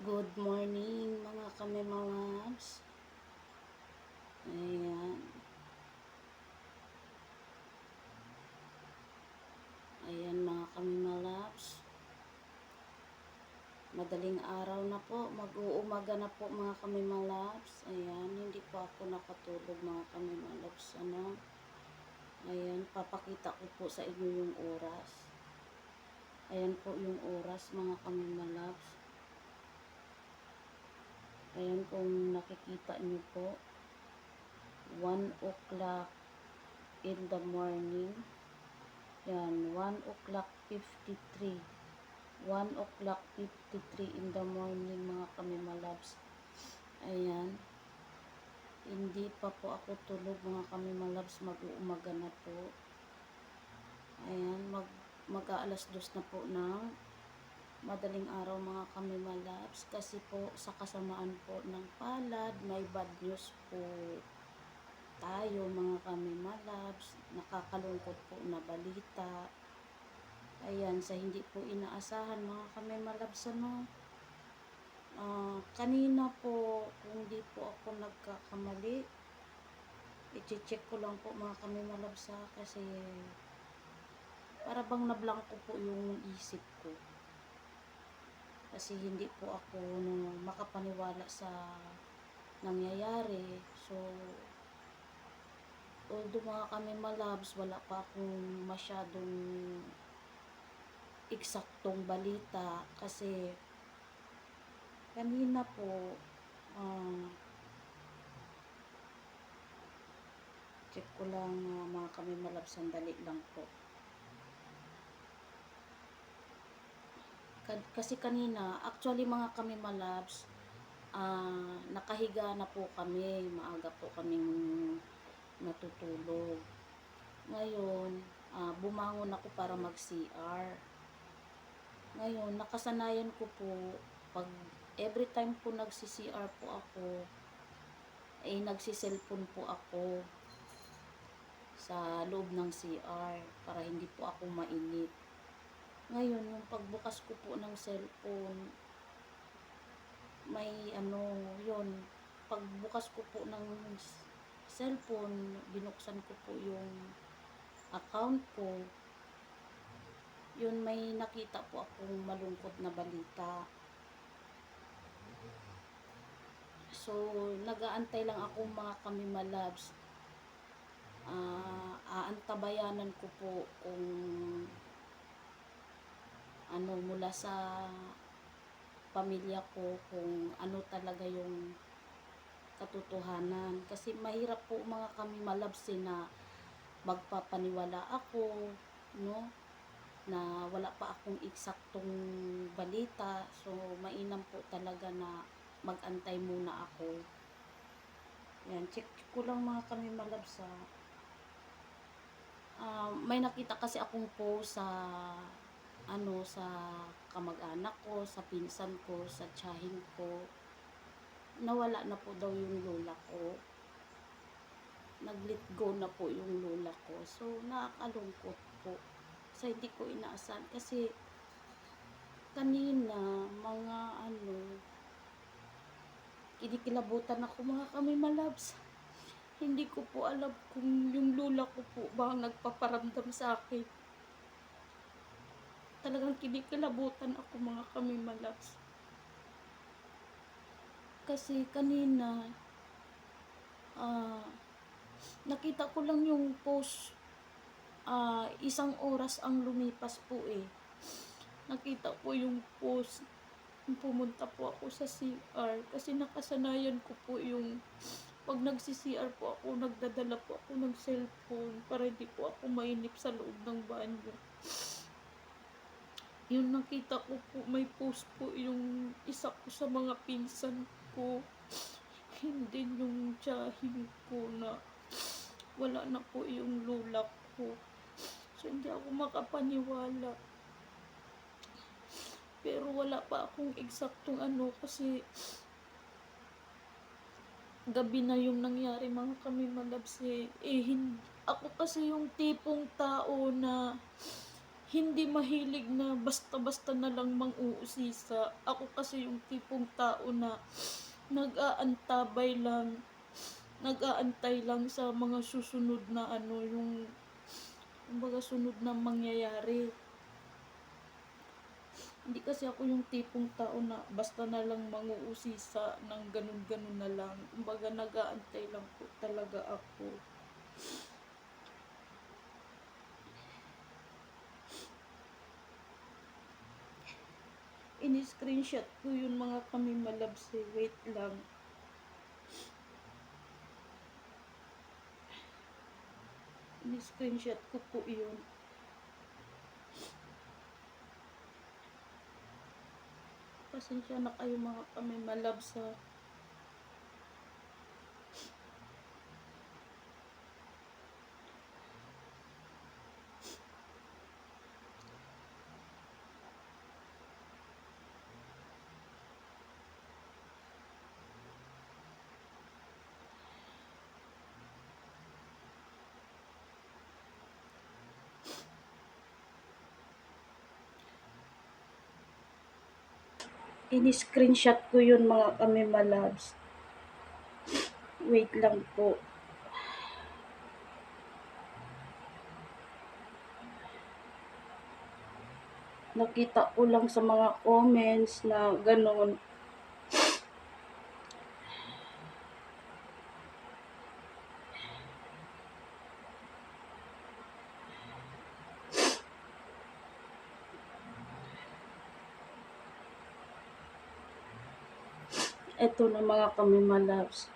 Good morning mga kamemawabs. Ayan. Ayan mga kamemawabs. Madaling araw na po. Mag-uumaga na po mga kamemawabs. Ayan. Hindi po ako nakatulog mga kamemawabs. Ayan. Papakita ko po sa inyo yung oras. Ayan po yung oras mga kamemawabs. Ayan kung nakikita nyo po. 1 o'clock in the morning. Yan, 1 o'clock 53. 1 o'clock 53 in the morning mga kamimalabs. Ayan. Hindi pa po ako tulog mga kamimalabs. Mag-uumaga na po. Ayan, mag-aalas 2 na po ng madaling araw mga kamimalabs. Kasi po sa kasamaan po ng palad, may bad news po tayo mga kamimalabs. Nakakalungkot po na balita. Ayan, sa hindi po inaasahan mga kamimalabs, kanina po, kung di po ako nagkakamali, i-check ko lang po mga kamimalabs kasi para bang nablangko po yung isip ko. Kasi hindi po ako makapaniwala sa nangyayari. So, although mga kamimalabs, wala pa akong masyadong eksaktong balita kasi kanina po check ko lang mga kamimalabs, sandali lang po. Kasi kanina, actually mga kamimalabs, nakahiga na po kami, maaga po kaming natutulog. Ngayon, bumangon ako para mag-CR. Ngayon, nakasanayan ko po, pag every time po nagsi-CR po ako, nagsi-cellphone po ako sa loob ng CR para hindi po ako mainip. Ngayon, yung pagbukas ko po ng cellphone, may yun, pagbukas ko po ng cellphone, binuksan ko po yung account ko, yun may nakita po akong malungkot na balita. So, nag-aantay lang ako mga kamimalabs. Aantabayanan ko po kung mula sa pamilya ko kung ano talaga yung katotohanan. Kasi mahirap po mga kamimalabs na magpapaniwala ako, na wala pa akong eksaktong balita. So, mainam po talaga na mag-antay muna ako. Yan, check ko lang mga kamimalabs may nakita kasi akong post sa sa kamag-anak ko, sa pinsan ko, sa tiyahin ko. Nawala na po daw yung lola ko. Nag-let go na po yung lola ko. So, nakakalungkot po. So, hindi ko inaasahan kasi kanina, mga kinikilabutan ako mga kamimalabs. Hindi ko po alam kung yung lola ko po ba nagpaparamdam sa akin. Talagang kinikilabutan ako mga kamimalabs. Kasi kanina, nakita ko lang yung post, 1 oras ang lumipas po Nakita ko yung post, pumunta po ako sa CR kasi nakasanayan ko po yung pag nagsi-CR po ako, nagdadala po ako ng cellphone para hindi po ako mainip sa loob ng banyo. Yung nakita ko po, may post po yung isa ko sa mga pinsan ko, hindi yung tiyahin ko na wala na po yung lola ko. So, hindi ako makapaniwala. Pero wala pa akong eksaktong kasi gabi na yung nangyari mga kamimalabs ako kasi yung tipong tao na hindi mahilig na basta-basta na lang mang-uusisa. Ako kasi yung tipong tao na nag-aantabay lang, nag-aantay lang sa mga susunod na ano, yung kumbaga sunod na mangyayari. Hindi kasi ako yung tipong tao na basta na lang manguusisa ng ganun-ganun na lang. Kumbaga nag-aantay lang po talaga ako. Ini-screenshot ko yun mga kami malabs eh. Wait lang. Ini-screenshot ko po yun. Pasensya na kayo mga kami malabs ha. Ini-screenshot ko yun mga kami malabs. Wait lang po. Nakita ko lang sa mga comments na ganun. Ito na mga kami malabs.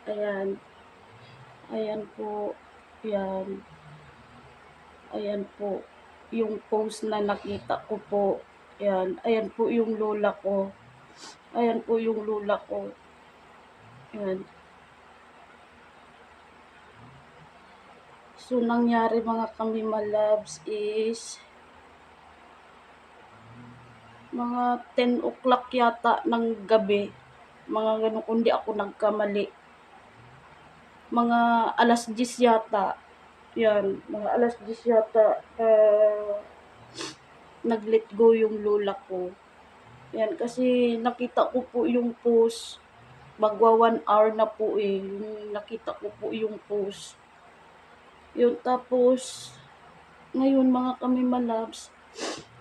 Ayan. Ayan po. Yan. Ayan po. Yung post na nakita ko po. Ayan. Ayan po yung lola ko. Ayan po yung lola ko. Ayan. So, nangyari mga kami malabs is mga 10 o'clock yata ng gabi. Mga ganun, kundi ako nagkamali. Mga alas 10 yata. Yan, mga alas 10 yata. Nag-let go yung lola ko. Yan, kasi nakita ko po yung post. Magwa 1 hour na po eh. Yung nakita ko po yung post. Yun, tapos, ngayon mga kami malabs,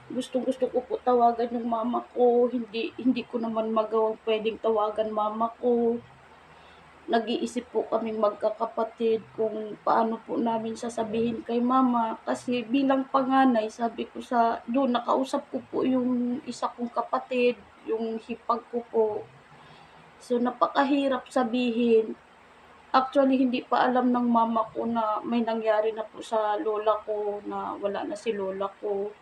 gustong-gusto ko po tawagan yung mama ko. Hindi ko naman magawang pwedeng tawagan mama ko. Nag-iisip po kaming magkakapatid kung paano po namin sasabihin kay mama. Kasi bilang panganay, sabi ko doon nakausap ko po yung isa kong kapatid, yung hipag ko po. So, napakahirap sabihin. Actually, hindi pa alam ng mama ko na may nangyari na po sa lola ko, na wala na si lola ko.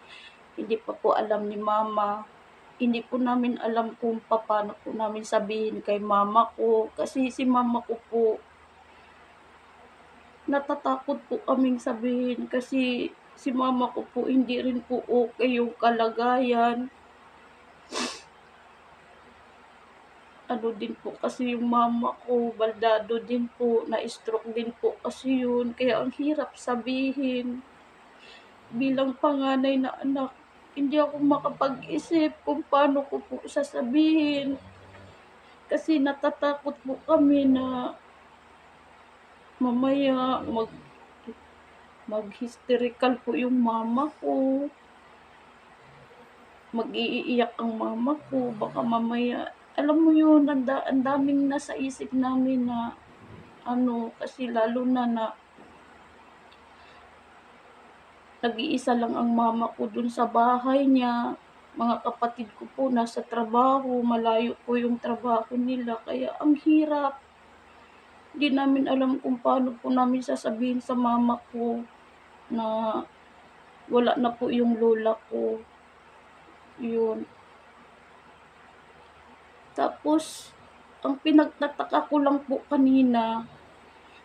Hindi pa po alam ni mama. Hindi po namin alam kung paano po namin sabihin kay mama ko. Kasi si mama ko po, natatakot po kaming sabihin. Kasi si mama ko po, hindi rin po okay yung kalagayan. Ano din po kasi yung mama ko, baldado din po, na-stroke din po kasi yun. Kaya ang hirap sabihin. Bilang panganay na anak, hindi ako makapag-isip kung paano ko po sasabihin. Kasi natatakot po kami na mamaya mag-hysterical po yung mama ko. Mag-iiyak ang mama ko. Baka mamaya, alam mo yun, ang daming nasa isip namin na kasi lalo na nag-iisa lang ang mama ko dun sa bahay niya. Mga kapatid ko po nasa trabaho, malayo po yung trabaho nila. Kaya ang hirap. Hindi namin alam kung paano po namin sasabihin sa mama ko na wala na po yung lola ko. Yun. Tapos, ang pinagtataka ko lang po kanina,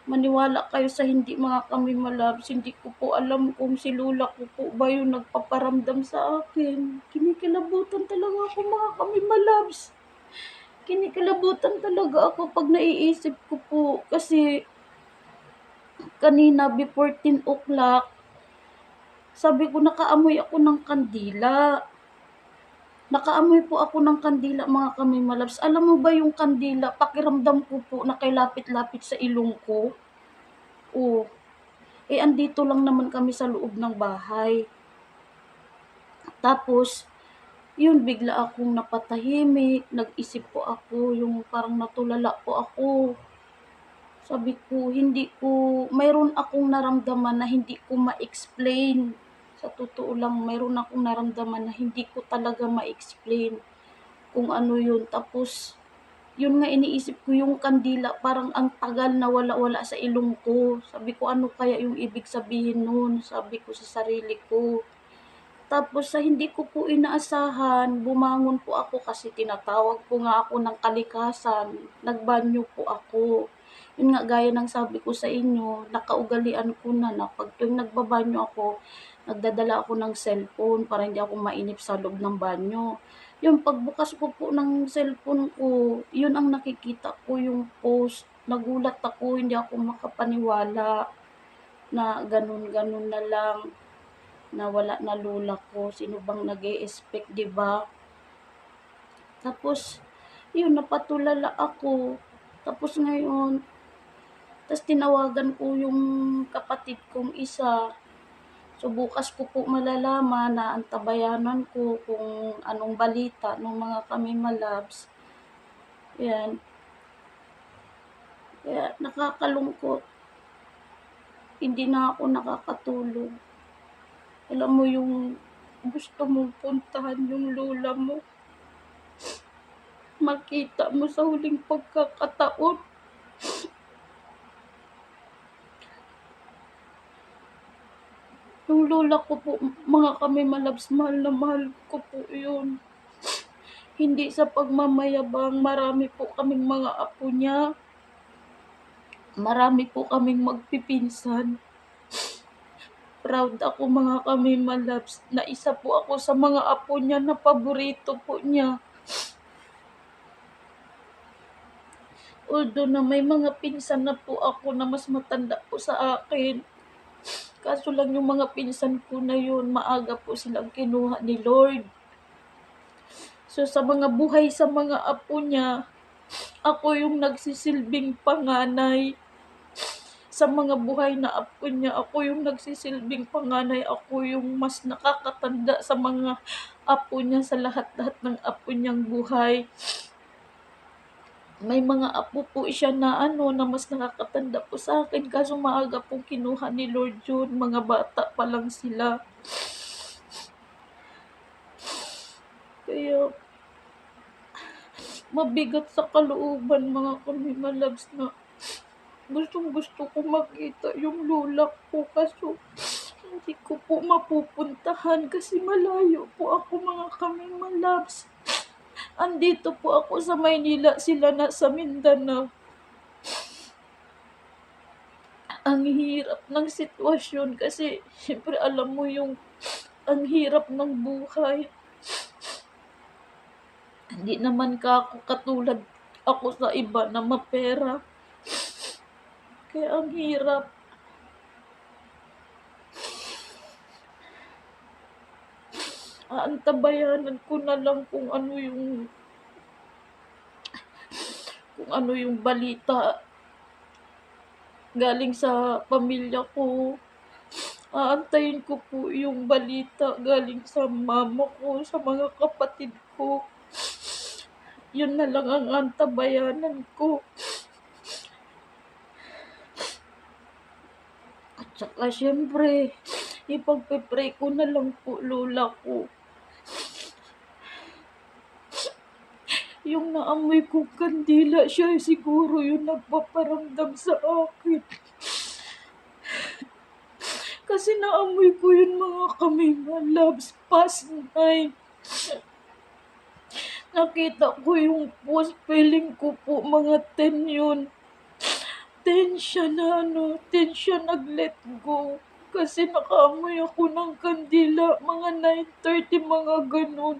maniwala kayo sa hindi mga kami malabs, hindi ko po alam kung si lola ko po ba yung nagpaparamdam sa akin. Kinikilabutan talaga ako mga kami malabs. Kinikilabutan talaga ako pag naiisip ko po. Kasi kanina before 10 o'clock, Sabi ko, nakaamoy ako ng kandila. Nakaamoy po ako ng kandila, mga kamimalabs. Alam mo ba yung kandila, pakiramdam ko po na kay lapit-lapit sa ilong ko. Oh, andito lang naman kami sa loob ng bahay. Tapos, yun, bigla akong napatahimik, nag-isip po ako, yung parang natulala po ako. Sabi ko, mayroon akong naramdaman na hindi ko ma-explain. Sa totoo lang, mayroon akong naramdaman na hindi ko talaga ma-explain kung ano yun. Tapos, yun nga iniisip ko yung kandila, parang ang tagal na wala-wala sa ilong ko. Sabi ko, ano kaya yung ibig sabihin nun? Sabi ko sa sarili ko. Tapos sa hindi ko po inaasahan, bumangon po ako kasi tinatawag po nga ako ng kalikasan. Nagbanyo po ako. Yun nga, gaya ng sabi ko sa inyo, nakaugalian ko na pag tuwing nagbabanyo ako, nagdadala ako ng cellphone para hindi ako mainip sa loob ng banyo. Yung pagbukas ko po ng cellphone ko, yun ang nakikita ko yung post. Nagulat ako, hindi ako makapaniwala na ganun-ganun na lang. Nawala na lola ko, sino bang nag-e-expect, 'di ba? Tapos yun, napatulala ako. Tapos ngayon, tas tinawagan ko yung kapatid kong isa. So bukas ko po malalaman na antabayanan ko kung anong balita ng mga kamimalabs. Yan. Kaya nakakalungkot. Hindi na ako nakakatulog. Alam mo yung gusto mong puntahan yung lola mo, makita mo sa huling pagkakataon. Yung lola ko po, mga kamimalabs, mahal na mahal ko po yun. Hindi sa pagmamayabang, marami po kaming mga apo niya. Marami po kaming magpipinsan. Proud ako, mga kamimalabs, na isa po ako sa mga apo niya na paborito po niya. Although na may mga pinsan na po ako na mas matanda po sa akin. Kaso lang yung mga pinsan ko na yun, maaga po silang kinuha ni Lord. So sa mga buhay sa mga apo niya, ako yung nagsisilbing panganay. Sa mga buhay na apo niya, ako yung nagsisilbing panganay. Ako yung mas nakakatanda sa mga apo niya, sa lahat-lahat ng apo niyang buhay. May mga apo po siya na na mas nakakatanda po sa akin, kaso maaga pong kinuha ni Lord yun, mga bata pa lang sila. Kaya mabigat sa kalooban, mga kamimalabs, na gustong-gusto ko makita yung lola ko, kaso hindi ko po mapupuntahan kasi malayo po ako, mga kamimalabs. Andito po ako sa Maynila, sila nasa Mindanao. Ang hirap ng sitwasyon kasi siyempre alam mo yung ang hirap ng buhay. Hindi naman ako katulad ako sa iba na mapera. Kaya ang hirap. Aantabayanan ko na lang kung ano yung balita galing sa pamilya ko. Aantayin ko po yung balita galing sa mama ko, sa mga kapatid ko. Yun na lang ang antabayanan ko. At saka syempre, ipagpe-pray ko na lang po lola ko. Yung naamoy kong kandila, siya siguro yung nagpaparamdam sa akin. Kasi naamoy ko yun, mga kamimalabs, past 9. Nakita ko yung post, feeling ko po mga 10 yun. 10 siya nag-let go. Kasi nakaamoy ako ng kandila, mga 9:30, mga ganun.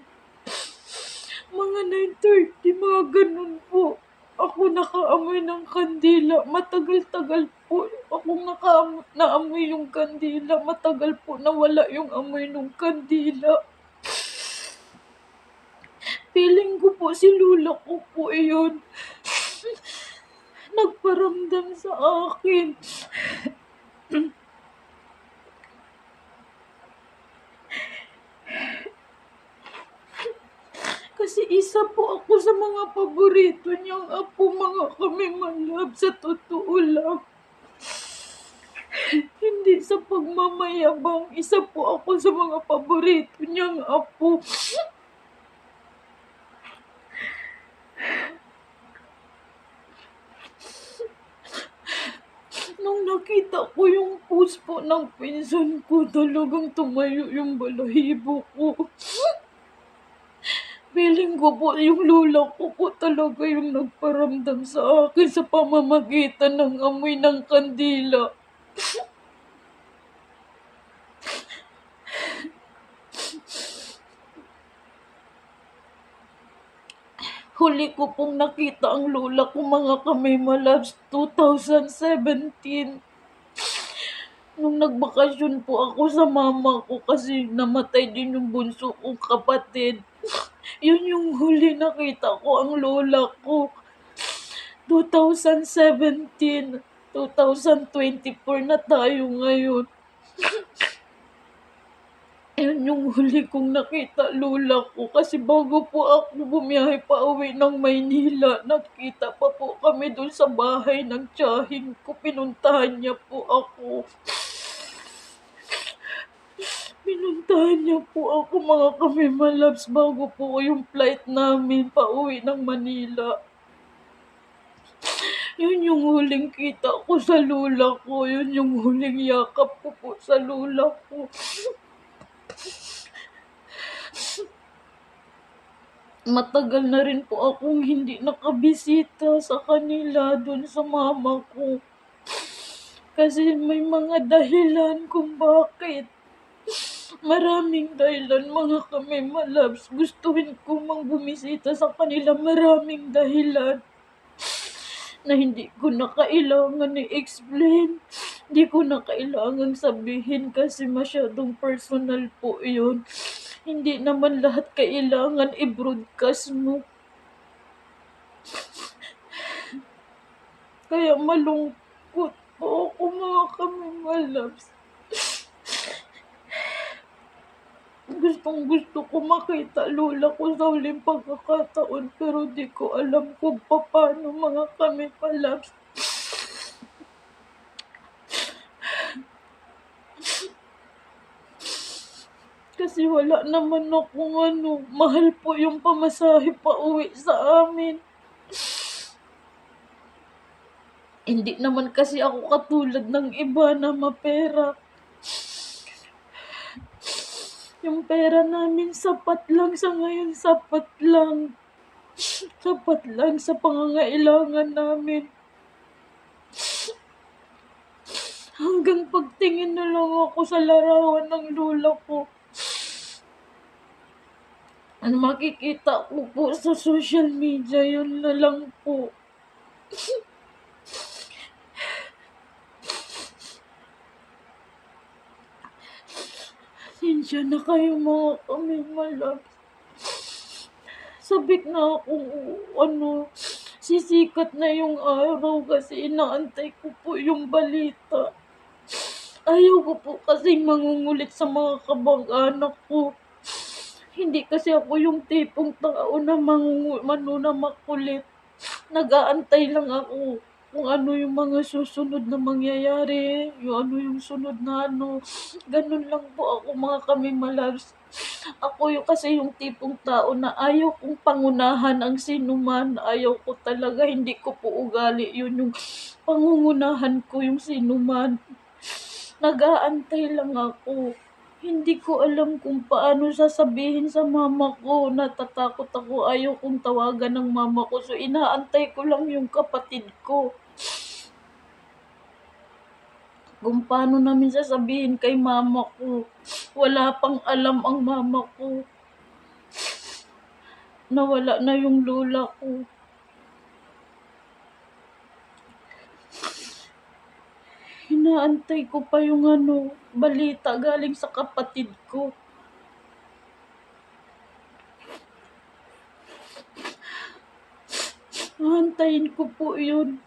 Mga 9:30, mga ganun po. ako nakaamoy ng kandila. Matagal-tagal po akong naamoy yung kandila. Matagal po nawala yung amoy ng kandila. Feeling ko po si Lola ko po yun. Nagparamdam sa akin. Kasi isa po ako sa mga paborito niyang apo, mga kami malab, sa totoo lang. Hindi sa pagmamayabang, isa po ako sa mga paborito niyang apo. Nung nakita ko yung post po ng pinsan ko, talagang tumayo yung balahibo ko. Feeling ko po yung lola ko po talaga yung nagparamdam sa akin sa pamamagitan ng amoy ng kandila. Huli ko pong nakita ang lola ko, mga kami malabs, 2017. Nung nagbakasyon po ako sa mama ko kasi namatay din yung bunso kong kapatid. Yun yung huli nakita ko ang lola ko. 2017, 2024 na tayo ngayon. Yun yung huli kong nakita lola ko kasi bago po ako bumiyahe pa uwi ng Maynila, nakita pa po kami doon sa bahay ng tiyahing ko. Pinuntahan niya po ako. Pinuntahan niya po ako, mga kami malabs, bago po yung flight namin pa uwi ng Manila. Yun yung huling kita ko sa lola ko. Yun yung huling yakap ko po sa lola ko. Matagal na rin po akong hindi nakabisita sa kanila dun sa mama ko. Kasi may mga dahilan kung bakit. Maraming dahilan, mga kami malabs. Gustuhin ko mang bumisita sa kanila. Maraming dahilan na hindi ko na kailangan i-explain. Hindi ko na kailangan sabihin kasi masyadong personal po yun. Hindi naman lahat kailangan i-broadcast mo. Kaya malungkot po ako, mga kami malabs. Gustong-gusto ko makita lola ko sa huling pagkakataon, pero di ko alam kung paano, mga kami palabs. Kasi wala naman akong mahal po yung pamasahe pa uwi sa amin. Hindi naman kasi ako katulad ng iba na mapera. Yung pera namin sapat lang sa ngayon, sapat lang. Sapat lang sa pangangailangan namin. Hanggang pagtingin na lang ako sa larawan ng lola ko. Ang makikita ko po sa social media, yun na lang po. Sinsya na kayo, mga kami malabs. Sabik na akong sisikat na yung araw kasi inaantay ko po yung balita. Ayaw ko po kasing mangungulit sa mga kamag-anak ko. Hindi kasi ako yung tipong tao na na makulit. Nag-aantay lang ako kung ano yung mga susunod na mangyayari, yung ano yung sunod na Ganun lang po ako, mga kami malabs. Ako kasi yung tipong tao na ayaw kong pangunahan ang sinuman. Ayaw ko talaga, hindi ko po ugali. Yun yung pangungunahan ko, yung sinuman. Nag-aantay lang ako. Hindi ko alam kung paano sasabihin sa mama ko. Natatakot ako. Ayaw kong tawagan ng mama ko. So, inaantay ko lang yung kapatid ko. Kung paano namin sasabihin kay mama ko. Wala pang alam ang mama ko. Nawala na yung lola ko. inaantay ko pa yung balita galing sa kapatid ko. Aantayin ko po yun.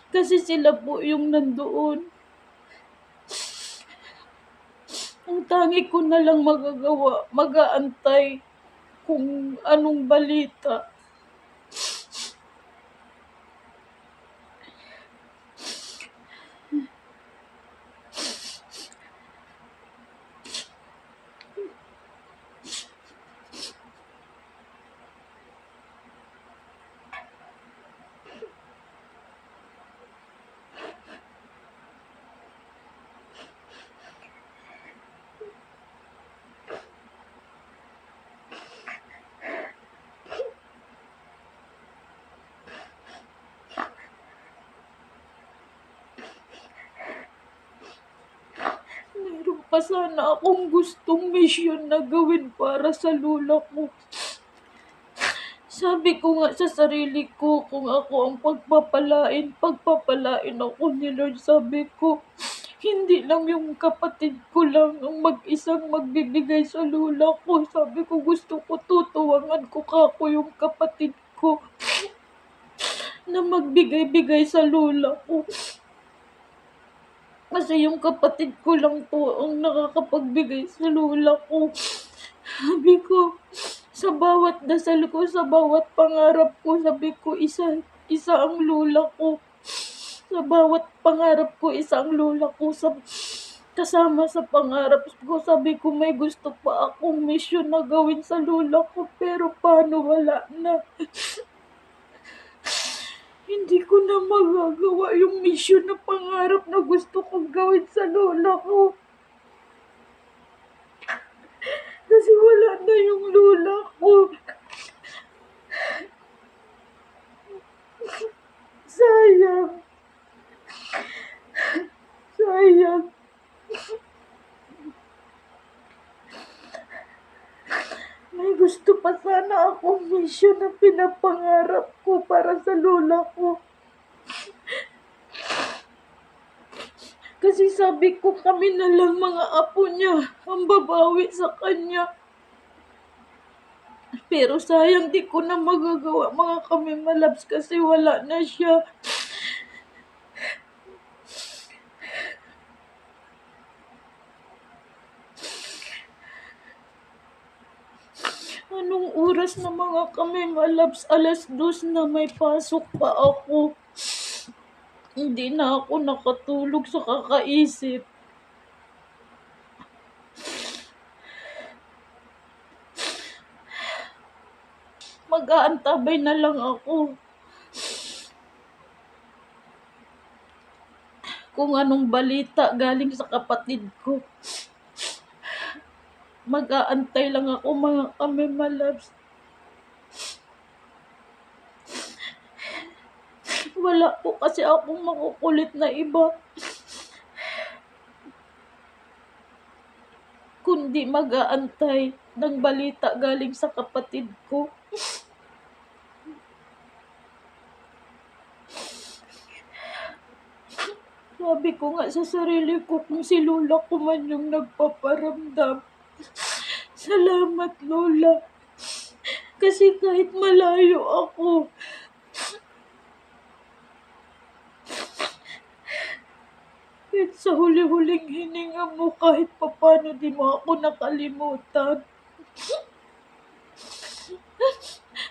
Kasi sila po yung nandoon. Ang tangi ko na lang magagawa, mag-aantay kung anong balita. Meron pa sana akong gustong mission na gawin para sa lola ko. Sabi ko nga sa sarili ko, kung ako ang pagpapalain ako ni Lord. Sabi ko, hindi lang yung kapatid ko lang ang mag-isang magbibigay sa lola ko. Sabi ko, gusto ko tutuwangan ko kako yung kapatid ko na magbigay-bigay sa lola ko. Kasi yung kapatid ko lang po ang nakakapagbigay sa lola ko. Sabi ko, sa bawat dasal ko, sa bawat pangarap ko, sabi ko, isa ang lola ko. Sa bawat pangarap ko, isa ang lola ko. Kasama sa pangarap ko, sabi ko, may gusto pa akong mission na gawin sa lola ko. Pero paano, wala na. Hindi ko na magagawa yung mission na pangarap na gusto kong gawin sa lola ko. Kasi wala na yung lola ko. Sayang. Sayang. May gusto pa sana akong mission na pinapangarap ko para sa lola ko. Kasi sabi ko, kami na lang mga apo niya ang babawi sa kanya. Pero sayang, di ko na magagawa mga kami malabs kasi wala na siya. Anong oras na mga kami malabs? 2:00 na, may pasok pa ako. Hindi na ako nakatulog sa kakaisip. Mag-aantabay na lang ako. Kung anong balita galing sa kapatid ko. Mag-aantay lang ako mga kami malabs. Wala po kasi akong makukulit na iba. Kundi mag-aantay ng balita galing sa kapatid ko. Sabi ko nga sa sarili ko, kung si lola ko man yung nagpaparamdam. Salamat, lola. Kasi kahit malayo ako, kahit sa huli-huling hininga mo, kahit papano di mo ako nakalimutan.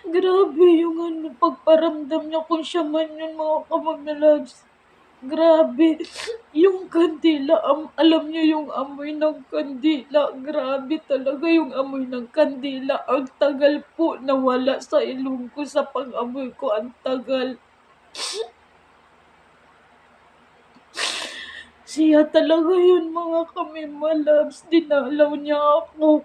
Grabe yung pagparamdam niya, kung siya man yun mga kamaglags. Grabe. Yung kandila, alam niyo yung amoy ng kandila. Grabe talaga yung amoy ng kandila. Ang tagal po nawala sa ilong ko sa pang-amoy ko. Ang tagal. Siya talaga yun mga kami malabs. Dinalaw niya ako.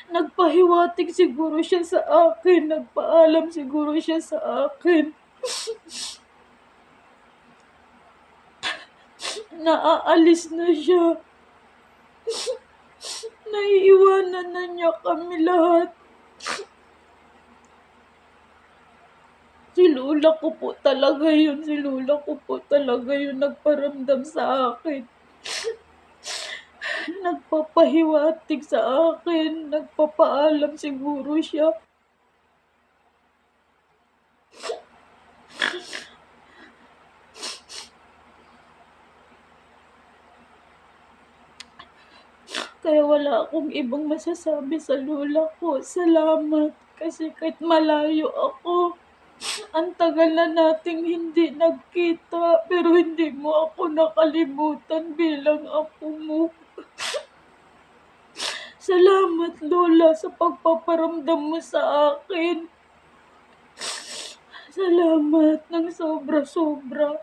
Nagpahiwatig siguro siya sa akin. Nagpaalam siguro siya sa akin. Naaalis na siya. Naiiwanan na niya kami lahat. Si Lola ko po talaga yun. Si Lola ko po talaga yun nagparamdam sa akin. Nagpapahiwatig sa akin. Nagpapaalam siguro siya. Kaya wala akong ibang masasabi sa lola ko. Salamat. Kasi kahit malayo ako, ang tagal na nating hindi nagkita, pero hindi mo ako nakalimutan bilang apo mo. Salamat, Lola, sa pagpaparamdam mo sa akin. Salamat ng sobra-sobra.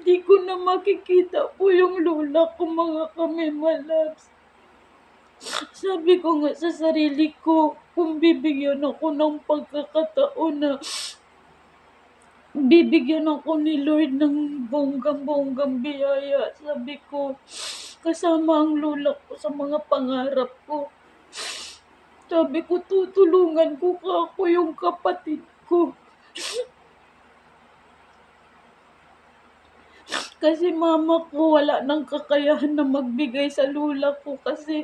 Hindi ko na makikita po yung lola ko, mga kami malabs. Sabi ko nga sa sarili ko, kung bibigyan ako ng pagkakataon na bibigyan ako ni Lord ng bonggang-bonggang biyaya, sabi ko, kasama ang lola ko sa mga pangarap ko. Sabi ko, tutulungan ko ako yung kapatid ko. Kasi mama ko wala nang kakayahan na magbigay sa lola ko kasi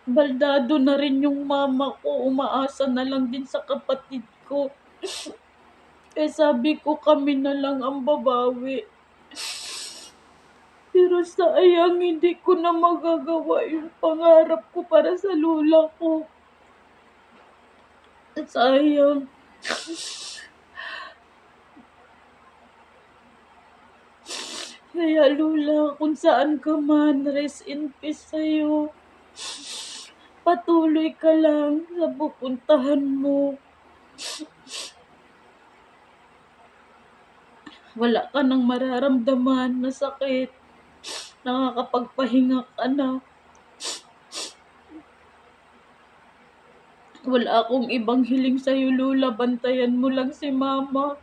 baldado na rin yung mama ko, umaasa na lang din sa kapatid ko. Eh sabi ko, kami na lang ang babawi. Pero sayang, hindi ko na magagawa yung pangarap ko para sa lola ko. Sayang. Kaya lola, kung saan ka man, rest in peace sa'yo. Patuloy ka lang sa pupuntahan mo. Wala ka nang mararamdaman na sakit. Nakakapagpahinga ka na. Wala akong ibang hiling sa'yo, Lola. Bantayan mo lang si Mama.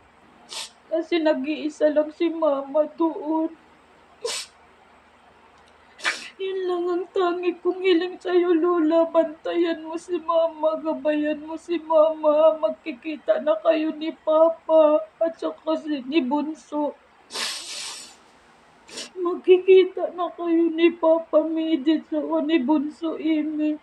Kasi nag-iisa lang si Mama doon. Yun lang ang tangi kong hiling sa'yo, Lola. Bantayan mo si Mama. Gabayan mo si Mama. Magkikita na kayo ni Papa. At saka ni Bunso. Magkikita na kayo ni Papa Midit at ni Bunso Ime.